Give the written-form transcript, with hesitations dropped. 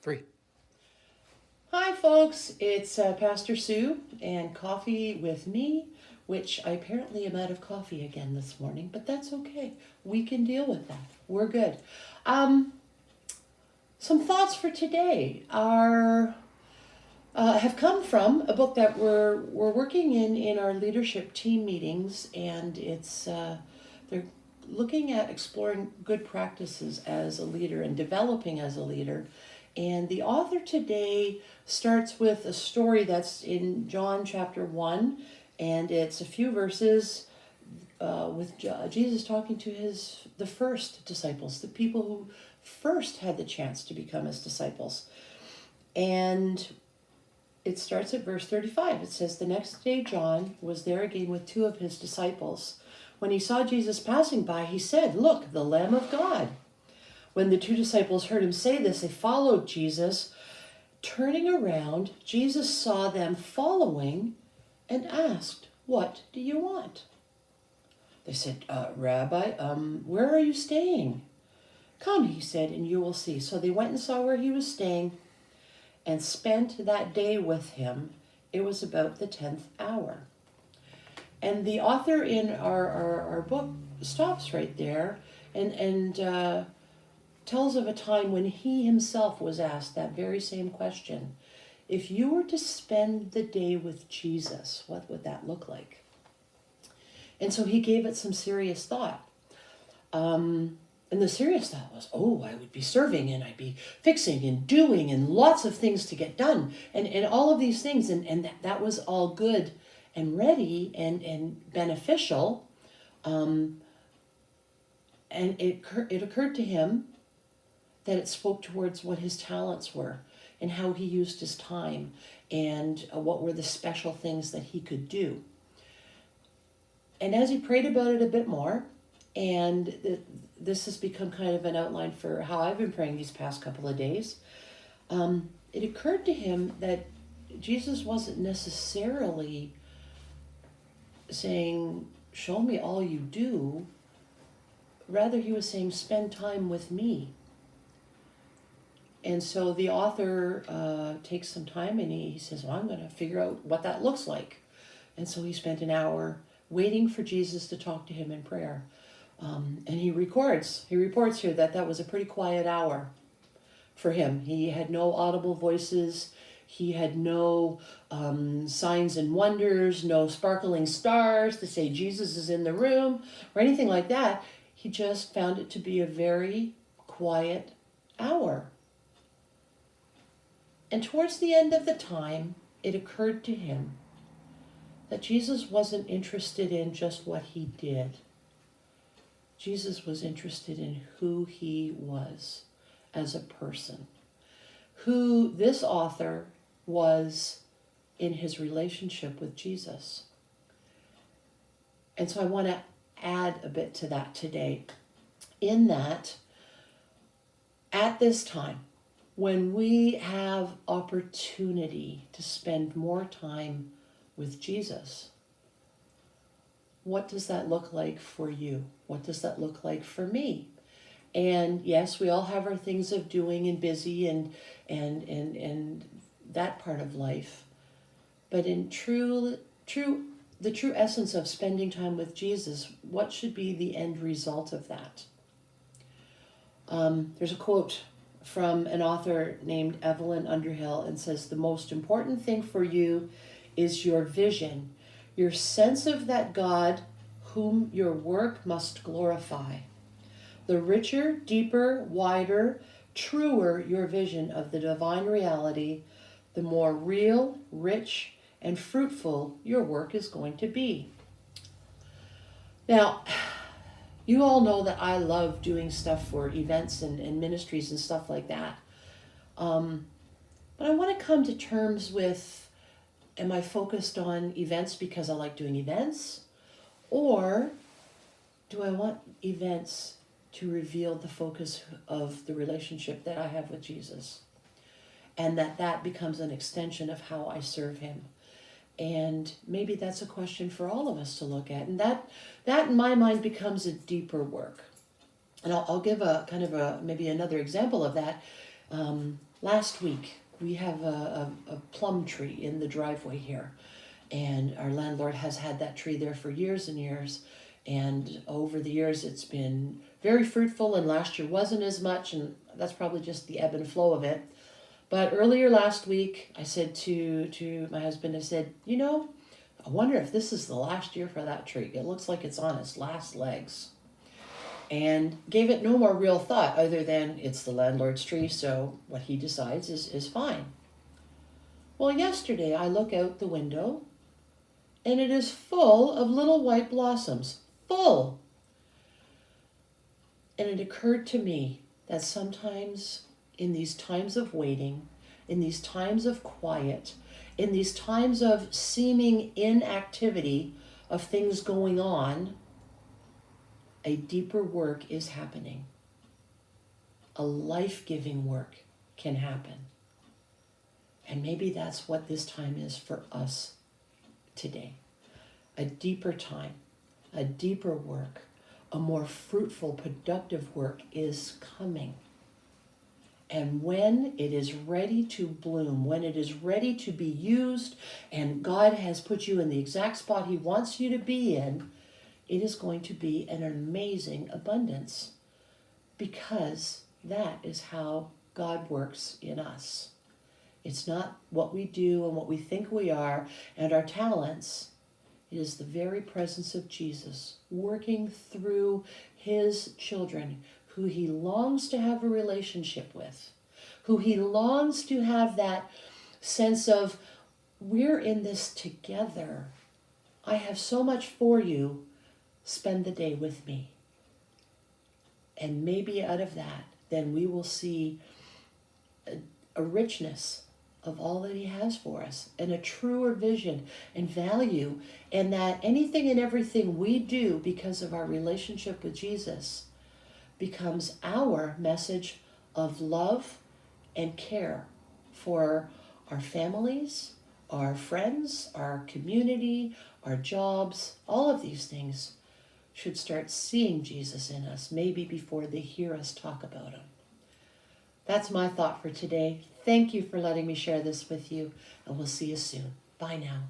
Three. Hi, folks. It's Pastor Sue and coffee with me, which I apparently am out of coffee again this morning, but that's okay. We can deal with that. We're good. Um, some thoughts for today are have come from a book that we're working in our leadership team meetings, and it's they're looking at exploring good practices as a leader and developing as a leader. And the author today starts with a story that's in John chapter 1, and it's a few verses with Jesus talking to the first disciples, the people who first had the chance to become his disciples. And it starts at verse 35. It says, "The next day John was there again with two of his disciples. When he saw Jesus passing by, he said, 'Look, the Lamb of God.' When the two disciples heard him say this, they followed Jesus. Turning around, Jesus saw them following and asked, 'What do you want?' They said, 'Rabbi, where are you staying?' 'Come,' he said, 'and you will see.' So they went and saw where he was staying and spent that day with him. It was about the 10th hour. And the author in our book stops right there and tells of a time when he himself was asked that very same question. If you were to spend the day with Jesus, what would that look like? And so he gave it some serious thought. And the serious thought was, I would be serving and I'd be fixing and doing and lots of things to get done and all of these things. And that was all good and ready and beneficial. And it occurred to him that it spoke towards what his talents were and how he used his time and what were the special things that he could do. And as he prayed about it a bit more, and this has become kind of an outline for how I've been praying these past couple of days, it occurred to him that Jesus wasn't necessarily saying, "Show me all you do." Rather, he was saying, "Spend time with me." And so the author takes some time and he says, "Well, I'm going to figure out what that looks like." And so he spent an hour waiting for Jesus to talk to him in prayer. And he reports here that was a pretty quiet hour for him. He had no audible voices. He had no signs and wonders, no sparkling stars to say Jesus is in the room or anything like that. He just found it to be a very quiet hour. And towards the end of the time, it occurred to him that Jesus wasn't interested in just what he did. Jesus was interested in who he was as a person, who this author was in his relationship with Jesus. And so I want to add a bit to that today, in that at this time, when we have opportunity to spend more time with Jesus, what does that look like for you? What does that look like for me? And yes, we all have our things of doing and busy and that part of life. But in the true essence of spending time with Jesus, what should be the end result of that? There's a quote from an author named Evelyn Underhill and says, "The most important thing for you is your vision, your sense of that God whom your work must glorify. The richer, deeper, wider, truer your vision of the divine reality, the more real, rich, and fruitful your work is going to be." Now, you all know that I love doing stuff for events and ministries and stuff like that. But I want to come to terms with, am I focused on events because I like doing events? Or do I want events to reveal the focus of the relationship that I have with Jesus? And that becomes an extension of how I serve him. And maybe that's a question for all of us to look at. And that in my mind becomes a deeper work. And I'll give a kind of maybe another example of that. Last week, we have a plum tree in the driveway here, and our landlord has had that tree there for years and years. And over the years, it's been very fruitful, and last year wasn't as much, and that's probably just the ebb and flow of it. But earlier last week, I said to my husband, I said, I wonder if this is the last year for that tree. It looks like it's on its last legs. And gave it no more real thought other than it's the landlord's tree, so what he decides is fine. Well, yesterday I look out the window and it is full of little white blossoms. Full! And it occurred to me that sometimes in these times of waiting, in these times of quiet, in these times of seeming inactivity of things going on, a deeper work is happening. A life-giving work can happen. And maybe that's what this time is for us today. A deeper time, a deeper work, a more fruitful, productive work is coming. And when it is ready to bloom, when it is ready to be used, and God has put you in the exact spot He wants you to be in, it is going to be an amazing abundance, because that is how God works in us. It's not what we do and what we think we are and our talents. It is the very presence of Jesus working through His children, who He longs to have a relationship with, who He longs to have that sense of, we're in this together. I have so much for you. Spend the day with me. And maybe out of that, then we will see a richness of all that He has for us, and a truer vision and value, and that anything and everything we do because of our relationship with Jesus becomes our message of love and care for our families, our friends, our community, our jobs. All of these things should start seeing Jesus in us, maybe before they hear us talk about Him. That's my thought for today. Thank you for letting me share this with you, and we'll see you soon. Bye now.